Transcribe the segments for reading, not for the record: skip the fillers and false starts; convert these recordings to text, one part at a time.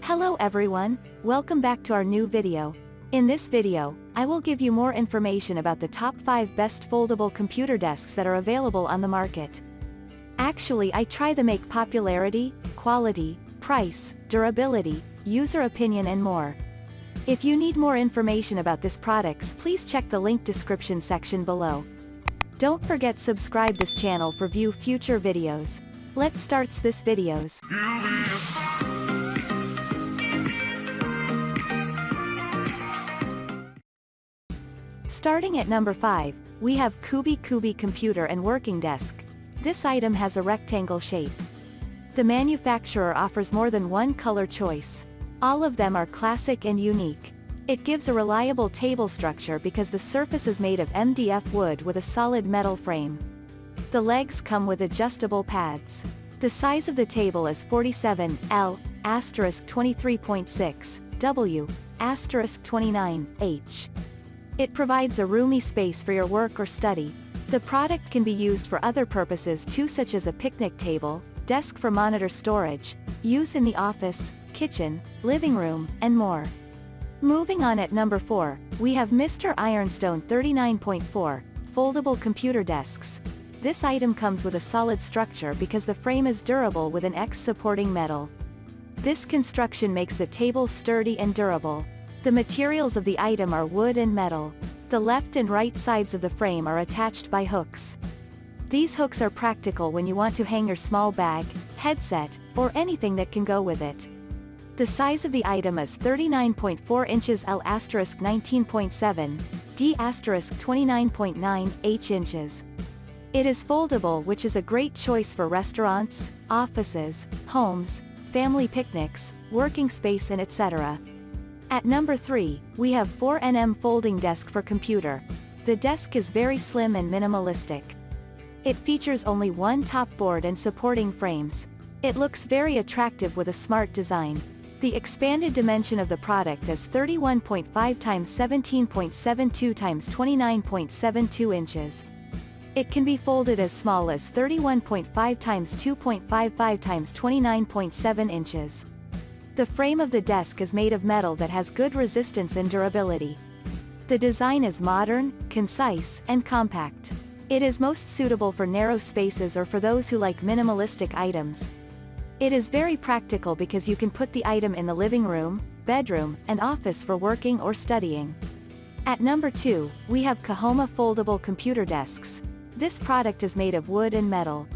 Hello everyone, welcome back to our new video. In this video, I will give you more information about the top 5 best foldable computer desks that are available on the market. Actually, I try to make popularity, quality, price, durability, user opinion and more. If you need more information about these products, please check the link description section below. Don't forget subscribe this channel for view future videos. Let's start this videos. Starting at number 5, we have Kuby Computer and Working Desk. This item has a rectangle shape. The manufacturer offers more than one color choice. All of them are classic and unique. It gives a reliable table structure because the surface is made of MDF wood with a solid metal frame. The legs come with adjustable pads. The size of the table is 47 L, *, 23.6 W, * 29 H. It provides a roomy space for your work or study. The product can be used for other purposes too, such as a picnic table, desk for monitor storage, use in the office, kitchen, living room, and more. Moving on at number 4, we have Mr. Ironstone 39.4, Foldable Computer Desks. This item comes with a solid structure because the frame is durable with an X supporting metal. This construction makes the table sturdy and durable. The materials of the item are wood and metal. The left and right sides of the frame are attached by hooks. These hooks are practical when you want to hang your small bag, headset, or anything that can go with it. The size of the item is 39.4 inches L * 19.7, D * 29.9 H inches. It is foldable, which is a great choice for restaurants, offices, homes, family picnics, working space and etc. At number 3, we have 4nm Folding Desk for Computer. The desk is very slim and minimalistic. It features only one top board and supporting frames. It looks very attractive with a smart design. The expanded dimension of the product is 31.5 x 17.72 x 29.72 inches. It can be folded as small as 31.5 x 2.55 x 29.7 inches. The frame of the desk is made of metal that has good resistance and durability. The design is modern, concise, and compact. It is most suitable for narrow spaces or for those who like minimalistic items. It is very practical because you can put the item in the living room, bedroom, and office for working or studying. At number 2, we have Kahoma Foldable Computer Desks. This product is made of wood and metal.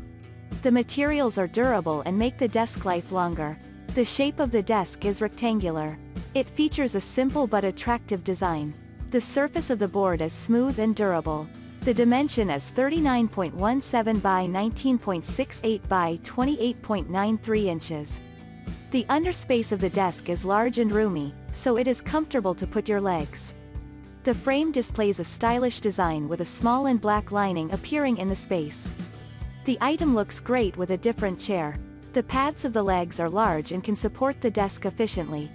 The materials are durable and make the desk life longer. The shape of the desk is rectangular. It features a simple but attractive design. The surface of the board is smooth and durable. The dimension is 39.17 by 19.68 by 28.93 inches. The underspace of the desk is large and roomy, so it is comfortable to put your legs. The frame displays a stylish design with a small and black lining appearing in the space. The item looks great with a different chair. The pads of the legs are large and can support the desk efficiently.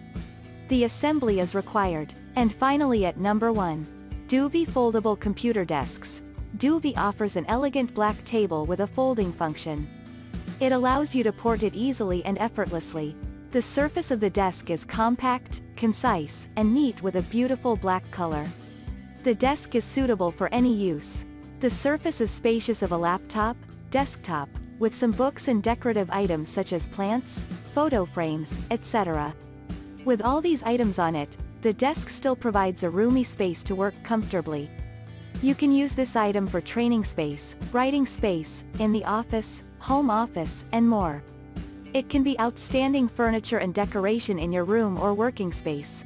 The assembly is required. And finally at number 1. Duvi Foldable Computer Desks. Duvi offers an elegant black table with a folding function. It allows you to port it easily and effortlessly. The surface of the desk is compact, concise, and neat with a beautiful black color. The desk is suitable for any use. The surface is spacious of a laptop, desktop, with some books and decorative items such as plants, photo frames, etc. With all these items on it, the desk still provides a roomy space to work comfortably. You can use this item for training space, writing space, in the office, home office, and more. It can be outstanding furniture and decoration in your room or working space.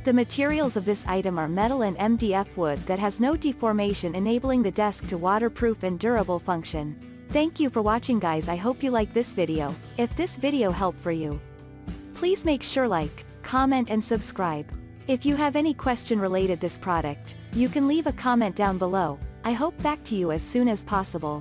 The materials of this item are metal and MDF wood that has no deformation, enabling the desk to waterproof and durable function. Thank you for watching guys. I hope you like this video. If this video helped for you, please make sure like, comment and subscribe. If you have any question related this product, you can leave a comment down below. I hope back to you as soon as possible.